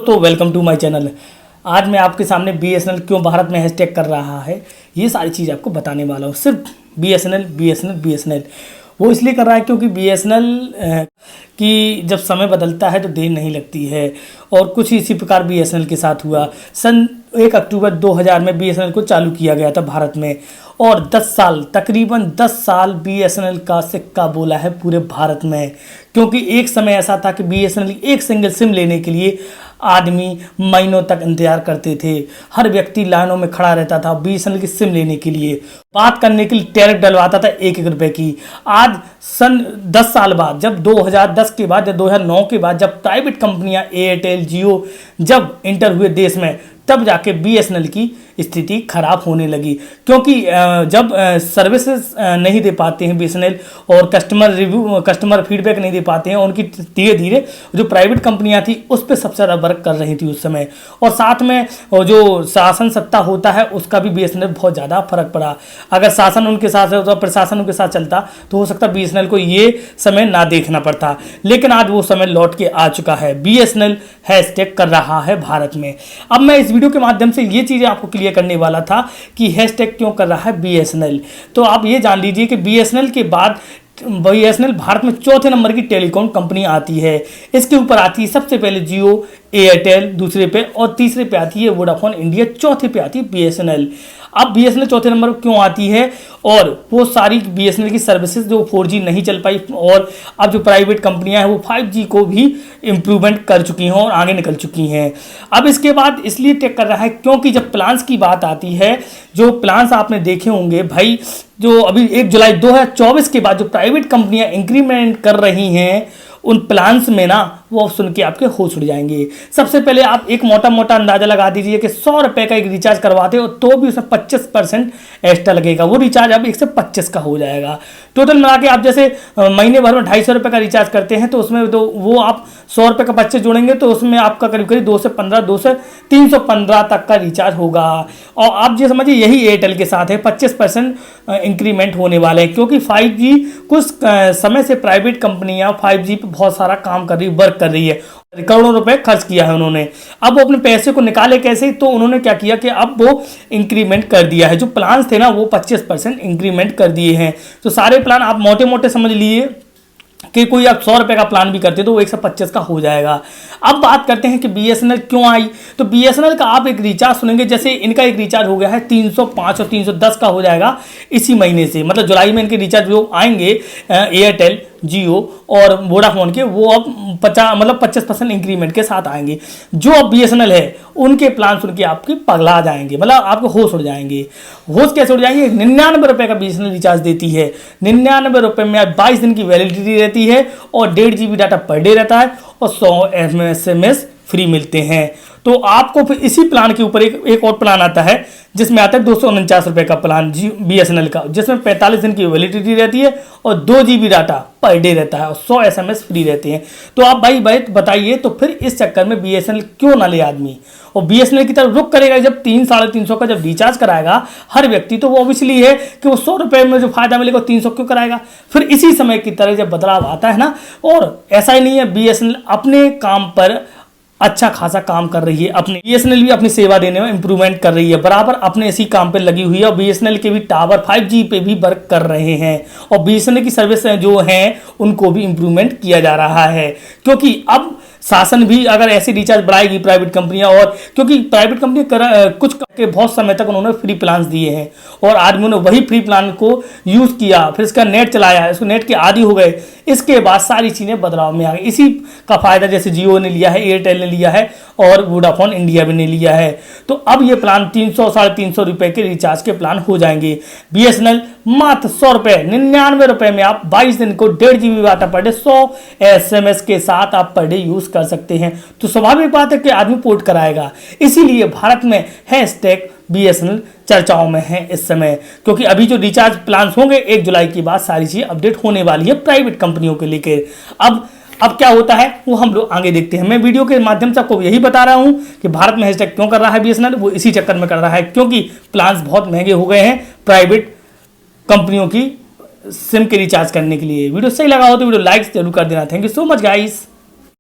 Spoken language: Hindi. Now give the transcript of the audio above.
तो वेलकम टू माय चैनल। आज मैं आपके सामने बीएसएनएल क्यों भारत में हैशटैग कर रहा है ये सारी चीज़ आपको बताने वाला हूँ। सिर्फ बीएसएनएल वो इसलिए कर रहा है क्योंकि बीएसएनएल की जब समय बदलता है तो देर नहीं लगती है, और कुछ इसी प्रकार बीएसएनएल के साथ हुआ। सन 1 अक्टूबर 2000 में बीएसएनएल को चालू किया गया था भारत में, और 10 साल तकरीबन 10 साल बीएसएनएल का सिक्का बोला है पूरे भारत में। क्योंकि एक समय ऐसा था कि बीएसएनएल एक सिंगल सिम लेने के लिए आदमी महीनों तक इंतजार करते थे। हर व्यक्ति लाइनों में खड़ा रहता था बीएसएनएल की सिम लेने के लिए, बात करने के लिए टैरिफ डलवाता था 1-1 रुपए की। आज सन 10 साल बाद, जब 2010 के बाद या 2009 के बाद जब प्राइवेट कंपनियां एयरटेल जियो जब इंटर हुए देश में, तब जाके बीएसएनएल की स्थिति खराब होने लगी। क्योंकि जब सर्विसेज नहीं दे पाते हैं बीएसएनएल, और कस्टमर फीडबैक नहीं दे पाते हैं, उनकी धीरे धीरे जो प्राइवेट कंपनियां थी उस पर सबसे ज़्यादा वर्क कर रही थी उस समय। और साथ में जो शासन सत्ता होता है उसका भी बीएसएनएल बहुत ज़्यादा फर्क पड़ा। अगर शासन उनके साथ होता, प्रशासन उनके साथ चलता, तो हो सकता बीएसएनएल को ये समय ना देखना पड़ता। लेकिन आज वो समय लौट के आ चुका है। बीएसएनएल हैशटैग कर रहा है भारत में। अब मैं इस वीडियो के माध्यम से ये चीज़ें आपको क्लियर करने वाला था कि हैशटैग क्यों कर रहा है बीएसएनएल। तो आप ये जान लीजिए कि बीएसएनएल के बाद बीएसएनएल भारत में चौथे नंबर की टेलीकॉम कंपनी आती है। इसके ऊपर आती है सबसे पहले जियो, एयरटेल दूसरे पे, और तीसरे पे आती है वोडाफोन इंडिया, चौथे पे आती है बीएसएनएल। अब बीएसएनएल चौथे नंबर पर क्यों आती है? और वो सारी बीएसएनएल की सर्विसेज जो 4G नहीं चल पाई, और अब जो प्राइवेट कंपनियां हैं वो 5G को भी इम्प्रूवमेंट कर चुकी हैं और आगे निकल चुकी हैं। अब इसके बाद इसलिए टेक कर रहा है क्योंकि जब प्लान्स की बात आती है, जो प्लान्स आपने देखे होंगे भाई, जो अभी 1 जुलाई 2024 के बाद जो प्राइवेट कंपनियां इंक्रीमेंट कर रही हैं, उन प्लान्स में ना वो सुन के आपके होश उड़ जाएंगे। सबसे पहले आप एक मोटा अंदाजा लगा दीजिए कि 100 रुपए का एक रिचार्ज करवाते हो तो भी उसमें 25% एक्स्ट्रा लगेगा। वो रिचार्ज अब 125 का हो जाएगा। टोटल मिला के आप जैसे महीने भर में 250 रुपए का रिचार्ज करते हैं, तो उसमें तो वो आप 100 रुपए का 25 जोड़ेंगे तो उसमें आपका करीब 2 से 315 तक का रिचार्ज होगा। और आप ये समझिए यही एयरटेल के साथ है, 25% इंक्रीमेंट होने वाले हैं। क्योंकि 5G कुछ समय से प्राइवेट कंपनियां 5G पे बहुत सारा काम कर रही, वर्क कर रही है, करोड़ों रुपए खर्च किया है उन्होंने। अब वो अपने पैसे को निकाले कैसे? तो उन्होंने क्या किया कि अब वो इंक्रीमेंट कर दिया है। जो प्लान्स थे ना वो 25% इंक्रीमेंट कर दिए हैं। तो सारे प्लान आप मोटे मोटे समझ लीजिए कि कोई आप 100 रुपए का प्लान भी करते तो वो 125 का हो जाएगा। अब बात करते हैं कि बीएसएनएल क्यों आई। तो बीएसएनएल का आप एक रिचार्ज सुनेंगे, जैसे इनका एक रिचार्ज हो गया है 305 और 310 का हो जाएगा इसी महीने से, मतलब जुलाई में इनके रिचार्ज जो आएंगे एयरटेल, जियो और वोडाफोन के, वो अब 25% इंक्रीमेंट के साथ आएंगे। जो अब बीएसएनएल है उनके प्लान सुन के आपके पगला जाएंगे, मतलब आपको होश उड़ जाएंगे। होश कैसे उड़ जाएंगे? 99 रुपए का बीएसएनएल रिचार्ज देती है। 99 रुपए में 22 दिन की वैलिडिटी रहती है, और 1.5 GB डाटा पर डे रहता है, और 100 SMS फ्री मिलते हैं। तो आपको फिर इसी प्लान के ऊपर एक और प्लान आता है जिसमें आता है 249 रुपए का प्लान बीएसएनएल का, जिसमें 45 दिन की वैलिडिटी रहती है और 2 GB डाटा पर डे रहता है और 100 SMS फ्री रहते हैं। तो आप भाई बताइए, तो फिर इस चक्कर में बीएसएनएल क्यों ना ले आदमी? और बीएसएनएल की तरफ रुक करेगा जब 300-350 का जब रिचार्ज कराएगा हर व्यक्ति, तो वो ऑब्वियसली है कि वो 100 रुपए में जो फायदा मिलेगा 300 क्यों कराएगा? फिर इसी समय की तरह जब बदलाव आता है ना, और ऐसा ही नहीं है, बीएसएनएल अपने काम पर अच्छा खासा काम कर रही है। अपनी बीएसएनएल भी अपनी सेवा देने में इंप्रूवमेंट कर रही है, बराबर अपने इसी काम पे लगी हुई है। और बीएसएनएल के भी टावर 5G पे भी वर्क कर रहे हैं, और बीएसएनएल की सर्विस जो हैं उनको भी इंप्रूवमेंट किया जा रहा है। क्योंकि अब शासन भी अगर ऐसे रिचार्ज बढ़ाएगी प्राइवेट कंपनियां, और क्योंकि प्राइवेट कंपनी कुछ के बहुत समय तक उन्होंने फ्री प्लान दिए हैं, और आदमियों ने वही फ्री प्लान को यूज किया, फिर इसका नेट चलाया, इसको नेट के आदी हो गए। इसके बाद सारी चीजें बदलाव में आ गई। इसी का फायदा जैसे जियो ने लिया है, एयरटेल ने लिया है, और वोडाफोन इंडिया भी ने लिया है। तो अब ये प्लान 300-350 रुपए के रिचार्ज के प्लान हो जाएंगे। बीएसएनएल मात्र 100 रुपए, 99 रुपए में आप 22 दिन को 1.5 GB data per day, 100 SMS के साथ आप पर डे यूज कर सकते हैं। तो स्वाभाविक बात है कि आदमी पोर्ट कराएगा। इसीलिए भारत में हैशटैग बीएसएनएल चर्चाओं में है इस समय, क्योंकि अभी जो रिचार्ज प्लान होंगे 1 जुलाई के बाद सारी चीजें अपडेट होने वाली है प्राइवेट कंपनियों के लेकर। अब क्या होता है वो हम लोग आगे देखते हैं। मैं वीडियो के माध्यम से आपको यही बता रहा हूं कि भारत में हैशटैग क्यों कर रहा है बीएसएनएल, वो इसी चक्कर में कर रहा है क्योंकि प्लान्स बहुत महंगे हो गए हैं प्राइवेट कंपनियों की सिम के रिचार्ज करने के लिए। वीडियो सही लगा हो तो वीडियो लाइक जरूर कर देना। Thank you so much guys.